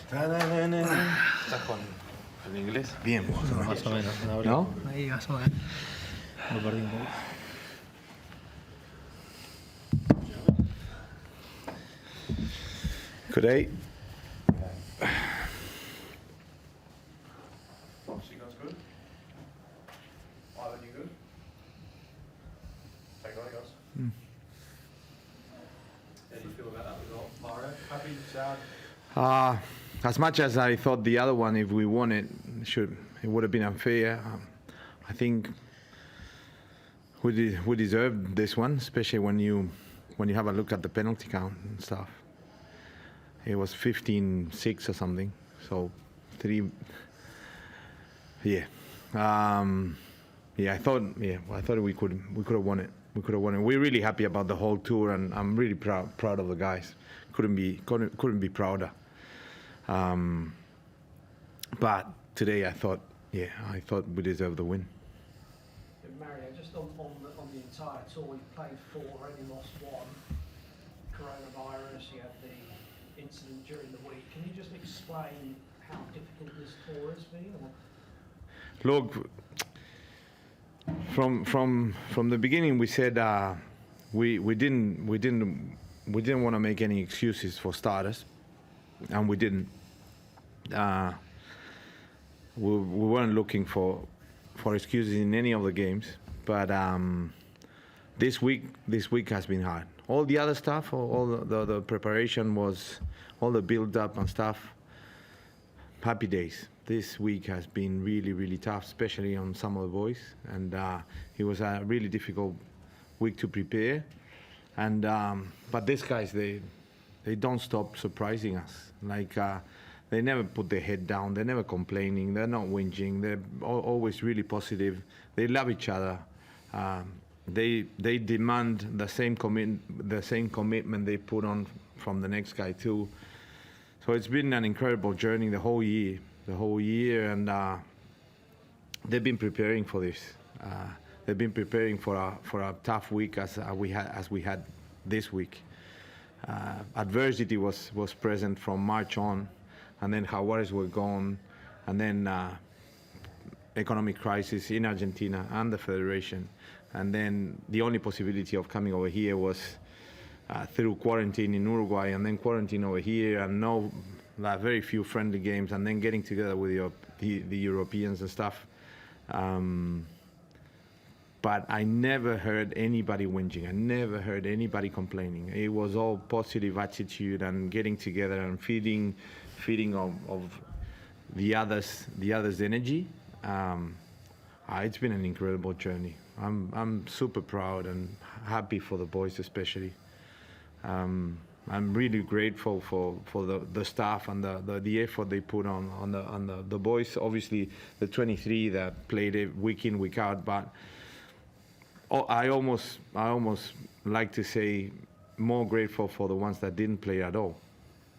¿Estás con el inglés? Bien, Más o menos. ¿no? Ahí más o menos. Lo perdí un poco. Good day. She goes good. Ivan, you good? Take it away, guys. How do you feel about that result, Mario? Happy, sad? As much as I thought the other one, if we won it, it would have been unfair. I think we deserved this one, especially when you have a look at the penalty count and stuff. It was 15-6 or something. So 3. Yeah. I thought we could have won it. We could have won it. We're really happy about the whole tour, and I'm really proud of the guys. Couldn't be prouder. But today I thought we deserved the win. Mario, just on the entire tour, you played 4, only lost 1. Coronavirus, you had the incident during the week. Can you just explain how difficult this tour has been? Look, from the beginning we said we didn't want to make any excuses for starters, and we didn't. We weren't looking for excuses in any of the games, but this week has been hard. All the other stuff, all the preparation was, all the build up and stuff. Happy days. This week has been really, really tough, especially on some of the boys, and it was a really difficult week to prepare. And but these guys, they don't stop surprising us. Like they never put their head down. They're never complaining. They're not whinging. They're always really positive. They love each other. They demand the same commitment they put on from the next guy too. So it's been an incredible journey the whole year, and they've been preparing for this. They've been preparing for a tough week as we had this week. Adversity was present from March on, and then Jaguares were gone, and then economic crisis in Argentina and the federation, and then the only possibility of coming over here was through quarantine in Uruguay, and then quarantine over here, and very few friendly games, and then getting together with the Europeans and stuff. But I never heard anybody whinging. I never heard anybody complaining. It was all positive attitude and getting together and feeding of the others' energy. It's been an incredible journey. I'm super proud and happy for the boys especially. I'm really grateful for the staff and the effort they put on the boys. Obviously, the 23 that played it week in, week out, but I almost like to say more grateful for the ones that didn't play at all,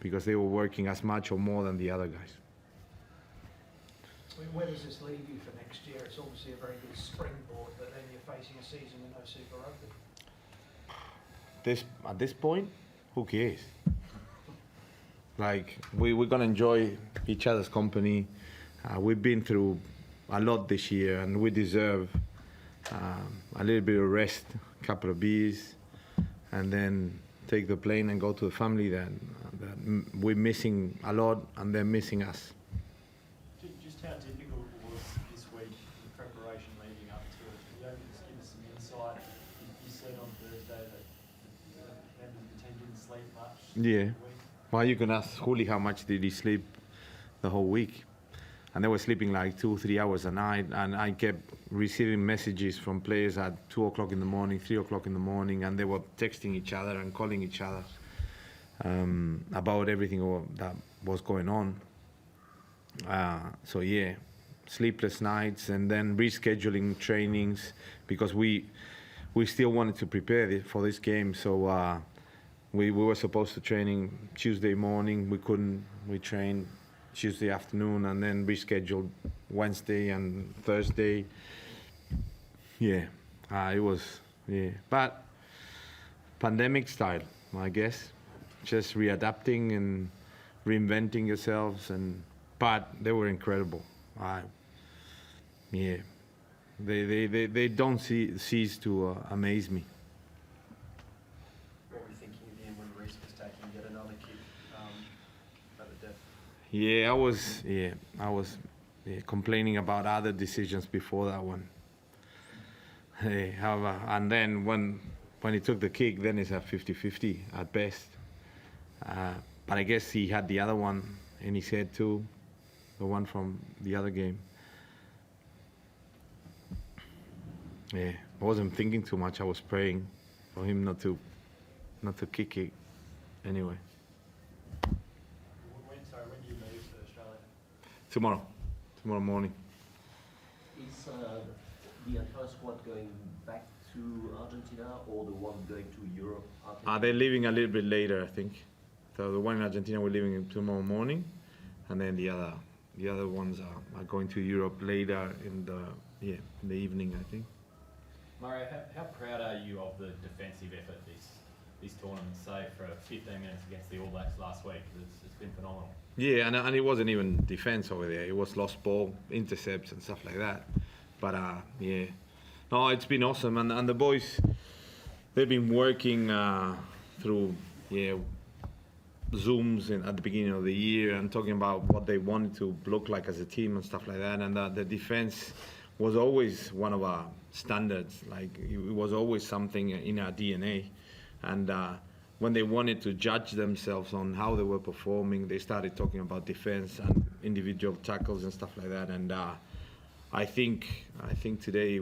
because they were working as much or more than the other guys. I mean, where does this leave you for next year? It's obviously a very good springboard, but then you're facing a season with no Super Rugby. At this point, who cares? Like, we're gonna enjoy each other's company. We've been through a lot this year, and we deserve a little bit of rest, a couple of beers, and then take the plane and go to the family that we're missing a lot, and they're missing us. Just how difficult was this week, the preparation leading up to it? Can you just give us some insight? You said on Thursday that the members of the team didn't sleep much. Yeah. Well, you can ask Juli how much did he sleep the whole week. And they were sleeping like 2-3 hours a night, and I kept receiving messages from players at 2 o'clock in the morning, 3 o'clock in the morning, and they were texting each other and calling each other about everything that was going on. So yeah, sleepless nights, and then rescheduling trainings because we still wanted to prepare for this game. So we were supposed to training Tuesday morning. We couldn't. We trained Tuesday afternoon, and then rescheduled Wednesday and Thursday. Yeah, it was, but pandemic style, I guess, just readapting and reinventing yourselves, but they were incredible. Yeah, they don't cease to amaze me. What were you thinking at the end when Reece was taking yet another kick at the death? Yeah, I was complaining about other decisions before that one. And then when he took the kick, then it's a 50-50 at best. But I guess he had the other one in his head too, the one from the other game. Yeah, I wasn't thinking too much. I was praying for him not to kick it anyway. When do you move to Australia? Tomorrow morning. Is the entire squad going back to Argentina or the one going to Europe? They're leaving a little bit later, I think. So the one in Argentina we're leaving tomorrow morning, and then the other ones are going to Europe later in the evening, I think. Mario, how proud are you of the defensive effort this tournament, say for 15 minutes against the All Blacks last week? It's been phenomenal. Yeah, and it wasn't even defence over there. It was lost ball, intercepts and stuff like that. But yeah, no, it's been awesome. And the boys, they've been working through Zooms at the beginning of the year and talking about what they wanted to look like as a team and stuff like that. And the defence was always one of our standards. Like, it was always something in our DNA. And when they wanted to judge themselves on how they were performing, they started talking about defense and individual tackles and stuff like that. And I think today,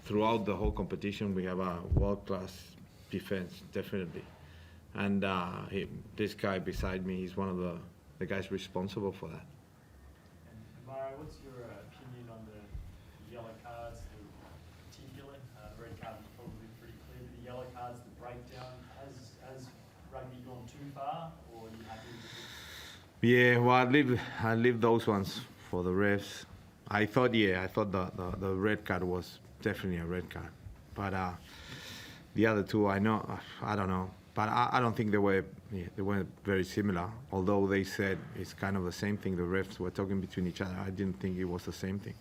throughout the whole competition, we have a world-class defense, definitely. And this guy beside me, he's one of the guys responsible for that. And Mario, what's your opinion on the yellow cards, particularly? The red card was probably pretty clear, but the yellow cards, the breakdown, has rugby gone too far, or are you happy with it? Yeah, well, I leave those ones for the refs. I thought the red card was definitely a red card, but the other two, I don't know, but I don't think they weren't very similar. Although they said it's kind of the same thing. The refs were talking between each other. I didn't think it was the same thing.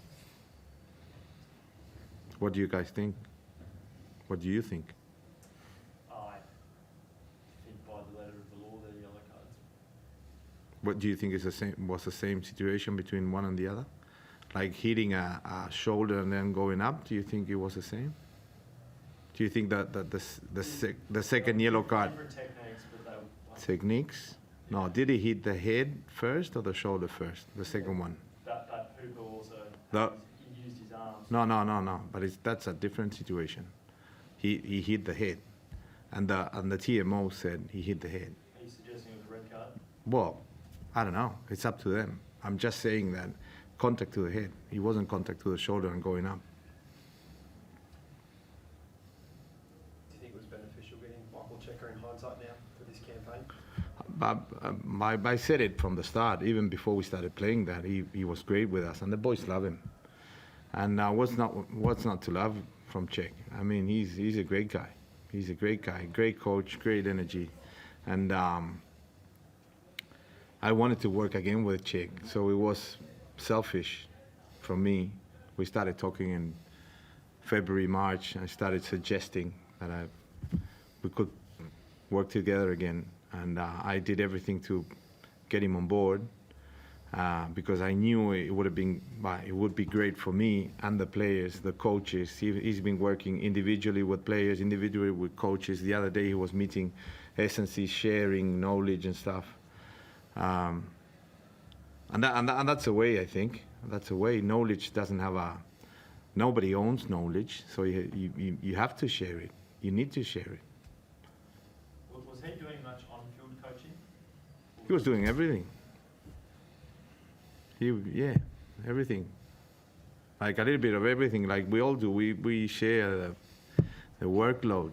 What do you guys think? What do you think? I think by the letter of the law, they're yellow cards. What do you think was the same situation between one and the other? Like hitting a shoulder and then going up? Do you think it was the same? Do you think that the second yellow card? Different techniques, but they Techniques? No, did he hit the head first or the shoulder first? The second one. But Hooper also he used his arms. No. But that's a different situation. He hit the head, and the TMO said he hit the head. Are you suggesting it was a red card? Well, I don't know. It's up to them. I'm just saying that contact to the head. He wasn't contact to the shoulder and going up. Do you think it was beneficial getting Michael Checker in hindsight now for this campaign? I said it from the start, even before we started playing that. He was great with us, and the boys love him. And what's not to love from Czech? I mean, he's a great guy. He's a great guy, great coach, great energy. And I wanted to work again with Czech, so it was selfish from me. We started talking in February, March. I started suggesting that we could work together again, and I did everything to get him on board because I knew it would be great for me and the players, the coaches. He's been working individually with players, individually with coaches. The other day he was meeting S&C, sharing knowledge and stuff. And that's a way, I think. That's a way. Knowledge doesn't have nobody owns knowledge, so you have to share it. You need to share it. Was he doing much on-field coaching? He was doing everything. Everything. Like a little bit of everything, like we all do. We share the workload.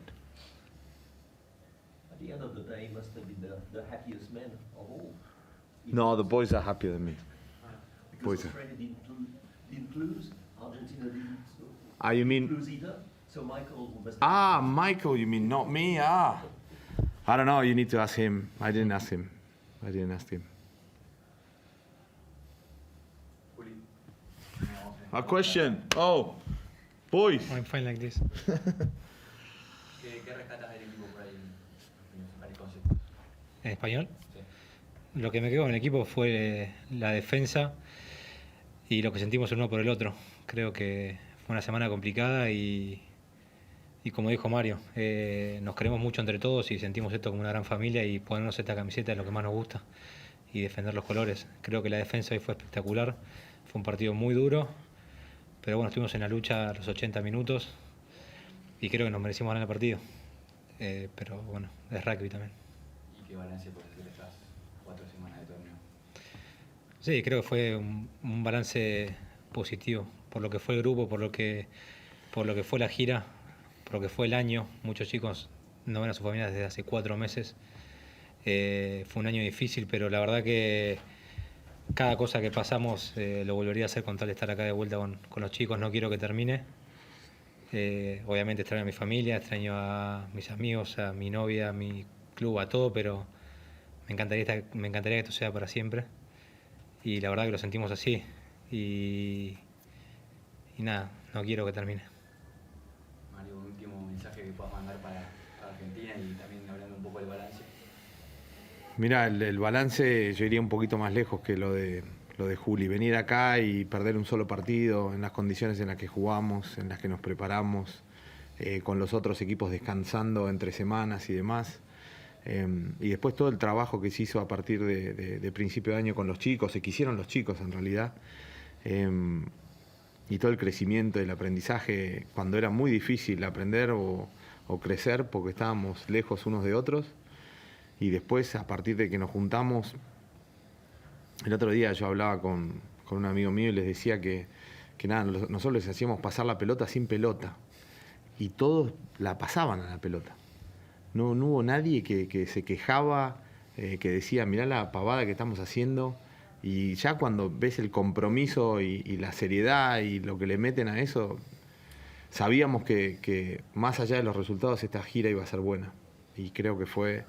At the end of the day, he must have been the happiest man of all. No, the boys are happier than me. Because Australia didn't lose, Argentina didn't You mean? lose either. So Michael must. Michael, you mean not me? I don't know. You need to ask him. I didn't ask him. I didn't ask him. A question. Oh, boys. I'm fine like this. ¿Qué rescatas del equipo por ahí? Varios conceptos. ¿En español? Sí. Lo que me quedó en el equipo fue la defensa y lo que sentimos el uno por el otro. Creo que fue una semana complicada y como dijo Mario, nos queremos mucho entre todos y sentimos esto como una gran familia, y ponernos esta camiseta es lo que más nos gusta y defender los colores. Creo que la defensa hoy fue espectacular, fue un partido muy duro, pero bueno, estuvimos en la lucha a los 80 minutos y creo que nos merecimos ganar el partido. Pero bueno, es rugby también. ¿Y qué balance puedes hacer estas 4 semanas de torneo? Sí, creo que fue un balance positivo, por lo que fue el grupo, por lo que fue la gira, por lo que fue el año. Muchos chicos no ven a sus familias desde hace 4 meses. Fue un año difícil, pero la verdad que cada cosa que pasamos lo volvería a hacer con tal de estar acá de vuelta con los chicos. No quiero que termine. Obviamente extraño a mi familia, extraño a mis amigos, a mi novia, a mi club, a todo, pero me encantaría que esto sea para siempre. Y la verdad que lo sentimos así. Y nada, no quiero que termine. Mario, un último mensaje que puedas mandar para Argentina y también hablando un poco del balance. Mira, el balance yo iría un poquito más lejos que lo de Juli. Venir acá y perder un solo partido en las condiciones en las que jugamos, en las que nos preparamos, con los otros equipos descansando entre semanas y demás. Y después todo el trabajo que se hizo a partir de principio de año con los chicos, que hicieron los chicos en realidad. Y todo el crecimiento, el aprendizaje, cuando era muy difícil aprender o crecer porque estábamos lejos unos de otros. Y después, a partir de que nos juntamos, el otro día yo hablaba con un amigo mío y les decía que nada, nosotros les hacíamos pasar la pelota sin pelota. Y todos la pasaban a la pelota. No hubo nadie que se quejaba, que decía, mirá la pavada que estamos haciendo. Y ya cuando ves el compromiso y la seriedad y lo que le meten a eso, sabíamos que más allá de los resultados esta gira iba a ser buena. Y creo que fue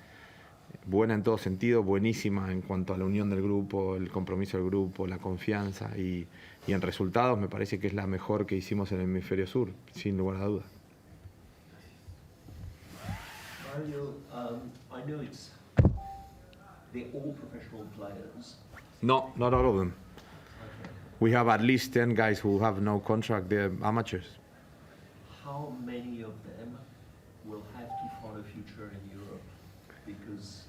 buena en todo sentido, buenísima en cuanto a la unión del grupo, el compromiso del grupo, la confianza. Y en resultados me parece que es la mejor que hicimos en el hemisferio sur, sin lugar a dudas. Mario, I know they're all professional players. No, not all of them. Okay. We have at least 10 guys who have no contract, they're amateurs. How many of them will have to find a future in Europe because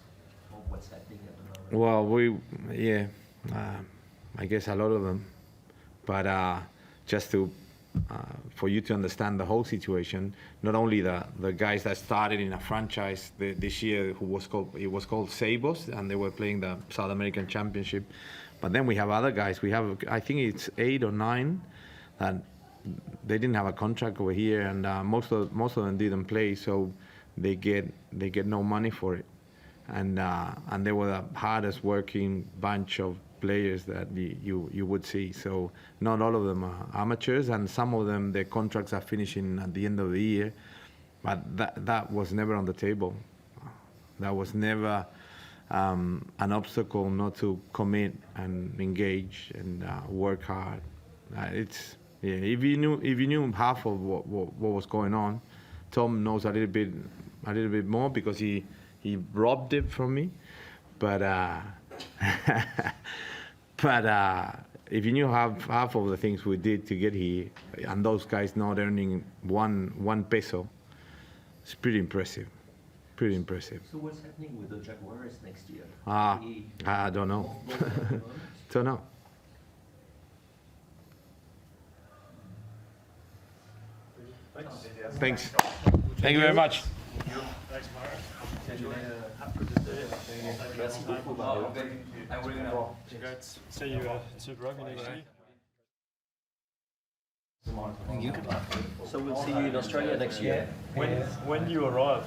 of what's happening at the moment? Well, I guess a lot of them. But just for you to understand the whole situation, not only the guys that started in a franchise this year it was called Sabos, and they were playing the South American Championship, but then we have other guys. We have, I think it's 8 or 9 that they didn't have a contract over here, and most of them didn't play, so they get no money for it, and they were the hardest working bunch of players that you would see. So not all of them are amateurs, and some of them their contracts are finishing at the end of the year, but that was never on the table. That was never an obstacle not to commit and engage and work hard. If you knew half of what was going on, Tom knows a little bit more because he robbed it from me, but if you knew half of the things we did to get here, and those guys not earning one peso, it's pretty impressive. Pretty impressive. So what's happening with the Jaguars next year? I don't know. Don't know. Thanks. Thank you very much. Thanks, Mario. Merci beaucoup, Mario. Congrats. See you at Super Rugby next year. Thank you. So we'll see you in Australia next year. When you arrive,